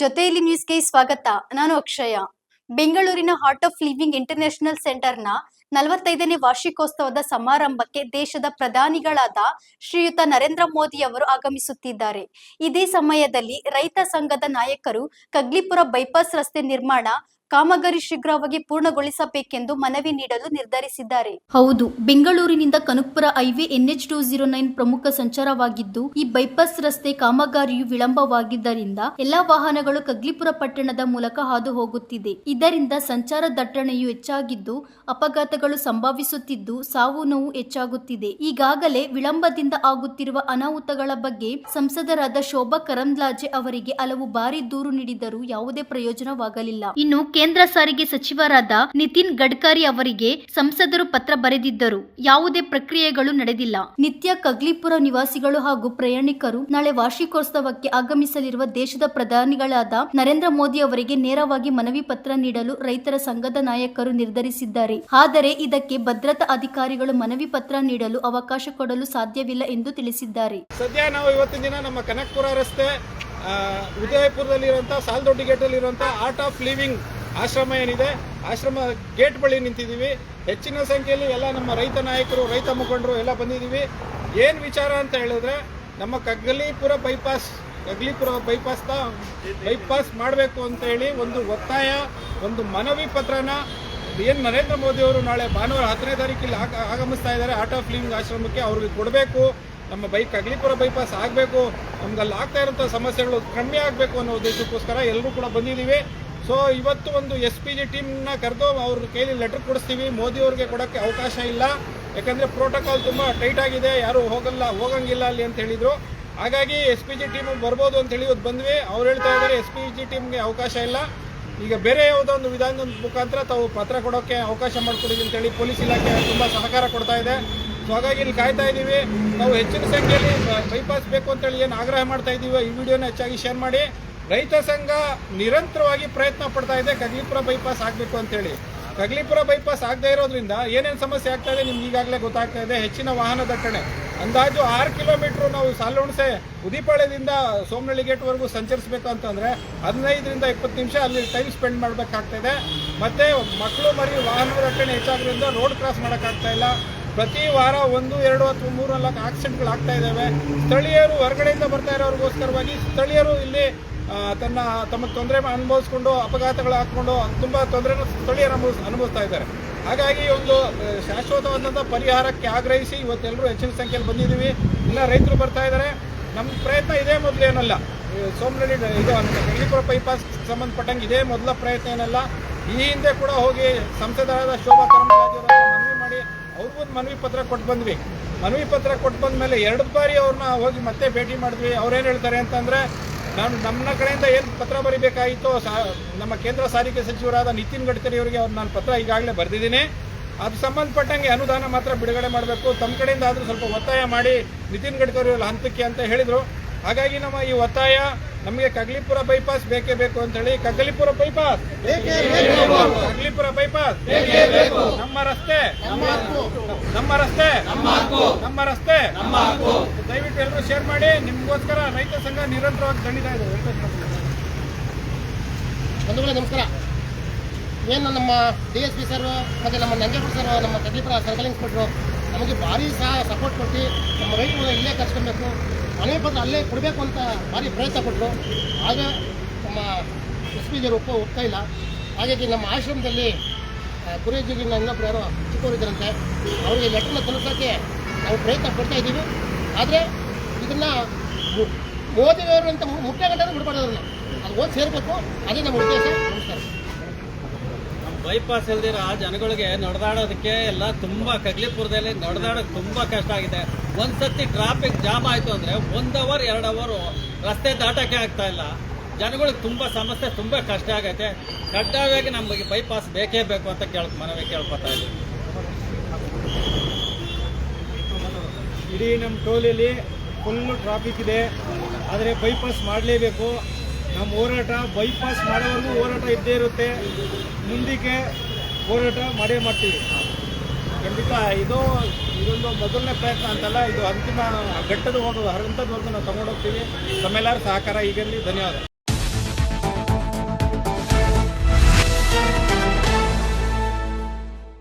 ಜೊತೆಯಲ್ಲಿ ನ್ಯೂಸ್ಗೆ ಸ್ವಾಗತ. ನಾನು ಅಕ್ಷಯ. ಬೆಂಗಳೂರಿನ ಹಾರ್ಟ್ ಆಫ್ ಲಿವಿಂಗ್ ಇಂಟರ್ನ್ಯಾಷನಲ್ ಸೆಂಟರ್ನ 45ನೇ ವಾರ್ಷಿಕೋತ್ಸವದ ಸಮಾರಂಭಕ್ಕೆ ದೇಶದ ಪ್ರಧಾನಿಗಳಾದ ಶ್ರೀಯುತ ನರೇಂದ್ರ ಮೋದಿ ಅವರು ಆಗಮಿಸುತ್ತಿದ್ದಾರೆ. ಇದೇ ಸಮಯದಲ್ಲಿ ರೈತ ಸಂಘದ ನಾಯಕರು ಕಗ್ಲಿಪುರ ಬೈಪಾಸ್ ರಸ್ತೆ ನಿರ್ಮಾಣ ಕಾಮಗಾರಿ ಶೀಘ್ರವಾಗಿ ಪೂರ್ಣಗೊಳಿಸಬೇಕೆಂದು ಮನವಿ ನೀಡಲು ನಿರ್ಧರಿಸಿದ್ದಾರೆ. ಹೌದು, ಬೆಂಗಳೂರಿನಿಂದ ಕನಕಪುರ ಹೈವೇ NH209 ಪ್ರಮುಖ ಸಂಚಾರವಾಗಿದ್ದು, ಈ ಬೈಪಾಸ್ ರಸ್ತೆ ಕಾಮಗಾರಿಯು ವಿಳಂಬವಾಗಿದ್ದರಿಂದ ಎಲ್ಲಾ ವಾಹನಗಳು ಕಗ್ಲಿಪುರ ಪಟ್ಟಣದ ಮೂಲಕ ಹಾದು ಹೋಗುತ್ತಿದೆ. ಇದರಿಂದ ಸಂಚಾರ ದಟ್ಟಣೆಯು ಹೆಚ್ಚಾಗಿದ್ದು, ಅಪಘಾತಗಳು ಸಂಭವಿಸುತ್ತಿದ್ದು, ಸಾವು ನೋವು ಹೆಚ್ಚಾಗುತ್ತಿದೆ. ಈಗಾಗಲೇ ವಿಳಂಬದಿಂದ ಆಗುತ್ತಿರುವ ಅನಾಹುತಗಳ ಬಗ್ಗೆ ಸಂಸದರಾದ ಶೋಭಾ ಕರಂದ್ಲಾಜೆ ಅವರಿಗೆ ಹಲವು ಬಾರಿ ದೂರು ನೀಡಿದರೂ ಯಾವುದೇ ಪ್ರಯೋಜನವಾಗಲಿಲ್ಲ. ಇನ್ನು ಕೇಂದ್ರ ಸಾರಿಗೆ ಸಚಿವರಾದ ನಿತಿನ್ ಗಡ್ಕರಿ ಅವರಿಗೆ ಸಂಸದರು ಪತ್ರ ಬರೆದಿದ್ದರು. ಯಾವುದೇ ಪ್ರಕ್ರಿಯೆಗಳು ನಡೆದಿಲ್ಲ. ನಿತ್ಯ ಕಗ್ಲಿಪುರ ನಿವಾಸಿಗಳು ಹಾಗೂ ಪ್ರಯಾಣಿಕರು ನಾಳೆ ವಾರ್ಷಿಕೋತ್ಸವಕ್ಕೆ ಆಗಮಿಸಲಿರುವ ದೇಶದ ಪ್ರಧಾನಿಗಳಾದ ನರೇಂದ್ರ ಮೋದಿ ಅವರಿಗೆ ನೇರವಾಗಿ ಮನವಿ ಪತ್ರ ನೀಡಲು ರೈತರ ಸಂಘದ ನಾಯಕರು ನಿರ್ಧರಿಸಿದ್ದಾರೆ. ಆದರೆ ಇದಕ್ಕೆ ಭದ್ರತಾ ಅಧಿಕಾರಿಗಳು ಮನವಿ ಪತ್ರ ನೀಡಲು ಅವಕಾಶ ಕೊಡಲು ಸಾಧ್ಯವಿಲ್ಲ ಎಂದು ತಿಳಿಸಿದ್ದಾರೆ. ಸದ್ಯ ನಾವು ಇವತ್ತಿನ ದಿನ ನಮ್ಮ ಕನಕಪುರ ರಸ್ತೆ ಉದಯಪುರದಲ್ಲಿರುವಂತಹ ಸಾಲ್ದೊಡ್ಡಿ ಗೇಟ್ ಅಲ್ಲಿರುವಂತಹ ಆರ್ಟ್ ಆಫ್ ಲಿವಿಂಗ್ ಆಶ್ರಮ ಏನಿದೆ, ಆಶ್ರಮ ಗೇಟ್ ಬಳಿ ನಿಂತಿದ್ದೀವಿ. ಹೆಚ್ಚಿನ ಸಂಖ್ಯೆಯಲ್ಲಿ ಎಲ್ಲ ನಮ್ಮ ರೈತ ನಾಯಕರು, ರೈತ ಮುಖಂಡರು ಎಲ್ಲ ಬಂದಿದ್ದೀವಿ. ಏನು ವಿಚಾರ ಅಂತ ಹೇಳಿದ್ರೆ, ನಮ್ಮ ಕಗ್ಲಿಪುರ ಬೈಪಾಸ್ ಮಾಡಬೇಕು ಅಂತ ಹೇಳಿ ಒಂದು ಒತ್ತಾಯ, ಒಂದು ಮನವಿ ಪತ್ರನ ಏನು ನರೇಂದ್ರ ಮೋದಿ ಅವರು ನಾಳೆ ಭಾನುವಾರ 10ನೇ ತಾರೀಕಿಲ್ಲಿ ಆಗಮಿಸ್ತಾ ಇದ್ದಾರೆ ಆರ್ಟ್ ಆಫ್ ಲಿವಿಂಗ್ ಆಶ್ರಮಕ್ಕೆ. ಅವ್ರಿಗೆ ಕೊಡಬೇಕು. ನಮ್ಮ ಕಗ್ಲಿಪುರ ಬೈಪಾಸ್ ಆಗಬೇಕು, ನಮ್ಗಲ್ಲಿ ಆಗ್ತಾ ಇರೋಂಥ ಸಮಸ್ಯೆಗಳು ಕಮ್ಮಿ ಆಗಬೇಕು ಅನ್ನೋ ಉದ್ದೇಶಕ್ಕೋಸ್ಕರ ಎಲ್ಲರೂ ಕೂಡ ಬಂದಿದ್ದೀವಿ. ಸೊ ಇವತ್ತು ಒಂದು SPG ಟೀಮ್ನ ಕರೆದು ಅವ್ರ ಕೈಲಿ ಲೆಟರ್ ಕೊಡಿಸ್ತೀವಿ. ಮೋದಿ ಅವ್ರಿಗೆ ಕೊಡೋಕ್ಕೆ ಅವಕಾಶ ಇಲ್ಲ, ಯಾಕಂದರೆ ಪ್ರೋಟೋಕಾಲ್ ತುಂಬ ಟೈಟ್ ಆಗಿದೆ, ಯಾರು ಹೋಗಂಗಿಲ್ಲ ಅಲ್ಲಿ ಅಂತ ಹೇಳಿದರು. ಹಾಗಾಗಿ SPG ಟೀಮ್ ಬರ್ಬೋದು ಅಂತೇಳಿ ಇವತ್ತು ಬಂದ್ವಿ. ಅವ್ರು ಹೇಳ್ತಾ ಇದ್ದಾರೆ SPG ಟೀಮ್ಗೆ ಅವಕಾಶ ಇಲ್ಲ, ಈಗ ಬೇರೆ ಯಾವುದೋ ಒಂದು ವಿಧಾನದ ಮುಖಾಂತರ ತಾವು ಪತ್ರ ಕೊಡೋಕ್ಕೆ ಅವಕಾಶ ಮಾಡಿಕೊಡಿದ್ವಿ ಅಂತೇಳಿ ಪೊಲೀಸ್ ಇಲಾಖೆ ತುಂಬ ಸಹಕಾರ ಕೊಡ್ತಾ ಇದೆ. ಸೊ ಹಾಗಾಗಿ ಇಲ್ಲಿ ಕಾಯ್ತಾ ಇದ್ದೀವಿ. ನಾವು ಹೆಚ್ಚಿನ ಸಂಖ್ಯೆಯಲ್ಲಿ ಬೈಪಾಸ್ ಬೇಕು ಅಂತೇಳಿ ಏನು ಆಗ್ರಹ ಮಾಡ್ತಾ ಇದ್ದೀವಿ, ಈ ವಿಡಿಯೋನ ಹೆಚ್ಚಾಗಿ ಶೇರ್ ಮಾಡಿ. ರೈತ ಸಂಘ ನಿರಂತರವಾಗಿ ಪ್ರಯತ್ನ ಪಡ್ತಾ ಇದೆ ಕಗ್ಲಿಪುರ ಬೈಪಾಸ್ ಆಗಬೇಕು ಅಂತೇಳಿ. ಕಗ್ಲಿಪುರ ಬೈಪಾಸ್ ಆಗದೆ ಇರೋದ್ರಿಂದ ಏನೇನು ಸಮಸ್ಯೆ ಆಗ್ತಾ ಇದೆ ನಿಮ್ಗೆ ಈಗಾಗಲೇ ಗೊತ್ತಾಗ್ತಾ ಇದೆ. ಹೆಚ್ಚಿನ ವಾಹನ ದಟ್ಟಣೆ, ಅಂದಾಜು 6 ಕಿಲೋಮೀಟ್ರು ನಾವು ಸಾಲುಣಸೆ ಉದಿಪಾಳ್ಯದಿಂದ ಸೋಮನಹಳ್ಳಿ ಗೇಟ್ವರೆಗೂ ಸಂಚರಿಸಬೇಕು ಅಂತಂದರೆ 15ರಿಂದ 20 ನಿಮಿಷ ಅಲ್ಲಿ ಟೈಮ್ ಸ್ಪೆಂಡ್ ಮಾಡಬೇಕಾಗ್ತಾ ಇದೆ. ಮತ್ತು ಮಕ್ಕಳು ಮರಿ ವಾಹನ ದಟ್ಟಣೆ ಹೆಚ್ಚಾಗೋದ್ರಿಂದ ರೋಡ್ ಕ್ರಾಸ್ ಮಾಡೋಕ್ಕಾಗ್ತಾ ಇಲ್ಲ. ಪ್ರತಿ ವಾರ 1, 2 ಅಥವಾ 3, 4 ಆಕ್ಸಿಡೆಂಟ್ಗಳು ಆಗ್ತಾ ಇದ್ದಾವೆ. ಸ್ಥಳೀಯರು ಹೊರಗಡೆಯಿಂದ ಬರ್ತಾ ಇರೋರಿಗೋಸ್ಕರವಾಗಿ ಸ್ಥಳೀಯರು ಇಲ್ಲಿ ತಮ್ಮ ತೊಂದರೆ ಅನುಭವಿಸ್ಕೊಂಡು ಅಪಘಾತಗಳು ಹಾಕ್ಕೊಂಡು ತುಂಬ ತೊಂದರೆನ ಸ್ಥಳೀಯರು ಅನುಭವಿಸ್ತಾ ಇದ್ದಾರೆ. ಹಾಗಾಗಿ ಒಂದು ಶಾಶ್ವತವಾದಂಥ ಪರಿಹಾರಕ್ಕೆ ಆಗ್ರಹಿಸಿ ಇವತ್ತೆಲ್ಲರೂ ಹೆಚ್ಚಿನ ಸಂಖ್ಯೆಯಲ್ಲಿ ಬಂದಿದ್ದೀವಿ. ಇಲ್ಲ ರೈತರು ಬರ್ತಾ ಇದ್ದಾರೆ. ನಮ್ಮ ಪ್ರಯತ್ನ ಇದೇ ಮೊದಲು ಏನಲ್ಲ, ಸೋಮನಹಳ್ಳಿ ಇದು ಕಗ್ಲಿಪುರ ಬೈಪಾಸ್ ಸಂಬಂಧಪಟ್ಟಂಗೆ ಇದೇ ಮೊದಲ ಪ್ರಯತ್ನ ಏನಲ್ಲ. ಈ ಹಿಂದೆ ಕೂಡ ಹೋಗಿ ಸಂಸದರಾದ ಶೋಭಾ ಕರಂದ್ಲಾಜೆ ಮನವಿ ಮಾಡಿ ಅವ್ರಿಗೊಂದು ಮನವಿ ಪತ್ರ ಕೊಟ್ಟು ಬಂದ್ವಿ. ಮನವಿ ಪತ್ರ ಕೊಟ್ಟು ಬಂದ ಮೇಲೆ 2 ಬಾರಿ ಅವ್ರನ್ನ ಹೋಗಿ ಮತ್ತೆ ಭೇಟಿ ಮಾಡಿದ್ವಿ. ಅವ್ರೇನು ಹೇಳ್ತಾರೆ ಅಂತಂದರೆ, ನಮ್ಮ ಕಡೆಯಿಂದ ಏನು ಪತ್ರ ಬರೀಬೇಕಾಗಿತ್ತು ನಮ್ಮ ಕೇಂದ್ರ ಸಾರಿಗೆ ಸಚಿವರಾದ ನಿತಿನ್ ಗಡ್ಕರಿ ಅವರಿಗೆ ನಾನು ಪತ್ರ ಈಗಾಗಲೇ ಬರೆದಿದ್ದೀನಿ. ಅದು ಸಂಬಂಧಪಟ್ಟಂಗೆ ಅನುದಾನ ಮಾತ್ರ ಬಿಡುಗಡೆ ಮಾಡಬೇಕು, ತಮ್ಮ ಕಡೆಯಿಂದ ಆದರೂ ಸ್ವಲ್ಪ ಒತ್ತಾಯ ಮಾಡಿ ನಿತಿನ್ ಗಡ್ಕರಿ ಅವರ ಹಂತಕ್ಕೆ ಅಂತ ಹೇಳಿದರು. ಹಾಗಾಗಿ ನಮ್ಮ ಈ ಒತ್ತಾಯ, ನಮಗೆ ಕಗ್ಲಿಪುರ ಬೈಪಾಸ್ ಬೇಕೇ ಬೇಕು ಅಂತೇಳಿ. ಕಗ್ಲಿಪುರ ಬೈಪಾಸ್, ಕಗ್ಲಿಪುರ ಬೈಪಾಸ್ ನಮ್ಮ ರಸ್ತೆ, ನಮ್ಮ ರಸ್ತೆ, ನಮ್ಮ ರಸ್ತೆ. ದಯವಿಟ್ಟು ಎಲ್ಲರೂ ಶೇರ್ ಮಾಡಿ. ನಿಮಗೋಸ್ಕರ ರೈತ ಸಂಘ ನಿರಂತರವಾಗಿ ದಣಿತಾ ಇದೆ. ಬಂಧುಗಳೇ ನಮಸ್ಕಾರ. ಏನು ನಮ್ಮ DSP ಸರ್ ಮತ್ತು ನಮ್ಮ ನಂಜೇಗೌಡ ಸರ್, ನಮ್ಮ ಕಗ್ಲಿಪುರ ಸರ್ಕಲ್ ಇನ್ಸ್ಪೆಕ್ಟ್ರು ನಮಗೆ ಭಾರಿ ಸಪೋರ್ಟ್ ಕೊಟ್ಟು ನಮ್ಮ ರೈತರು ಇಲ್ಲೇ ಕರ್ಸ್ಕೊಬೇಕು, ಮನೆ ಪತ್ರ ಅಲ್ಲೇ ಕೊಡಬೇಕು ಅಂತ ಭಾರಿ ಪ್ರಯತ್ನ ಪಟ್ಟರು. ಆಗ ನಮ್ಮ SPG ಒಪ್ತಾ ಇಲ್ಲ. ಹಾಗಾಗಿ ನಮ್ಮ ಆಶ್ರಮದಲ್ಲಿ ಗುರುಜಿಗಿನ ಇನ್ನೊಬ್ಬರು ಯಾರೋ ಚಿಕ್ಕವರಿದ್ದರಂತೆ, ಅವರಿಗೆ ಲೆಟರ್ನ ತಲುಪೋಕ್ಕೆ ನಾವು ಪ್ರಯತ್ನ ಪಡ್ತಾ ಇದ್ದೀವಿ. ಆದರೆ ಇದನ್ನು ಮೋದಿಯವರು ಅಂತ ಮುಖ್ಯ ಘಟನೆ ಬಿಡಬಾರ್ದು, ಅದು ಓದಿ ಸೇರಬೇಕು. ಅದೇ ನಮ್ಮ ಉದ್ದೇಶ. ನಮಸ್ಕಾರ. ಬೈಪಾಸ್ ಇಲ್ದಿರೋ ಆ ಜನಗಳಿಗೆ ನಡೆದಾಡೋದಕ್ಕೆ ಎಲ್ಲ ತುಂಬ ಕಗ್ಲಿಪುರದಲ್ಲಿ ನಡೆದಾಡೋಕ್ಕೆ ತುಂಬ ಕಷ್ಟ ಆಗಿದೆ. ಒಂದು ಸತಿ ಟ್ರಾಫಿಕ್ ಜಾಮ್ ಆಯಿತು ಅಂದರೆ 1 ಅವರ್ 2 ಅವರು ರಸ್ತೆ ದಾಟೋಕ್ಕೆ ಆಗ್ತಾ ಇಲ್ಲ. ಜನಗಳಿಗೆ ತುಂಬ ಸಮಸ್ಯೆ, ತುಂಬ ಕಷ್ಟ ಆಗೈತೆ. ಕಡ್ಡಾಯವಾಗಿ ನಮಗೆ ಬೈಪಾಸ್ ಬೇಕೇ ಬೇಕು ಅಂತ ಮನವಿ ಕೇಳ್ಕೊತಾ ಇದ್ದೀವಿ. ಇಡೀ ನಮ್ಮ ಟೋಲಲ್ಲಿ ಫುಲ್ಲು ಟ್ರಾಫಿಕ್ ಇದೆ, ಆದರೆ ಬೈಪಾಸ್ ಮಾಡಲೇಬೇಕು. ನಮ್ಮ ಹೋರಾಟ ಬೈಪಾಸ್ ಮಾಡೋವರೆಗೂ ಹೋರಾಟ ಇದ್ದೇ ಇರುತ್ತೆ. ಮುಂದಕ್ಕೆ ಹೋರಾಟ ಮಾಡೇ ಮಾಡ್ತೀವಿ. ಖಂಡಿತ ಇದೊಂದು ಮೊದಲನೇ ಪ್ರಯತ್ನ ಅಂತಲ್ಲ, ಇದು ಅಂತಿಮ ಘಟ್ಟದ ಹಂತದವರೆಗೂ ನಾವು ತಗೊಂಡೋಗ್ತೀವಿ. ತಮ್ಮೆಲ್ಲರ ಸಹಕಾರ ಈಗಲ್ಲಿ ಧನ್ಯವಾದ.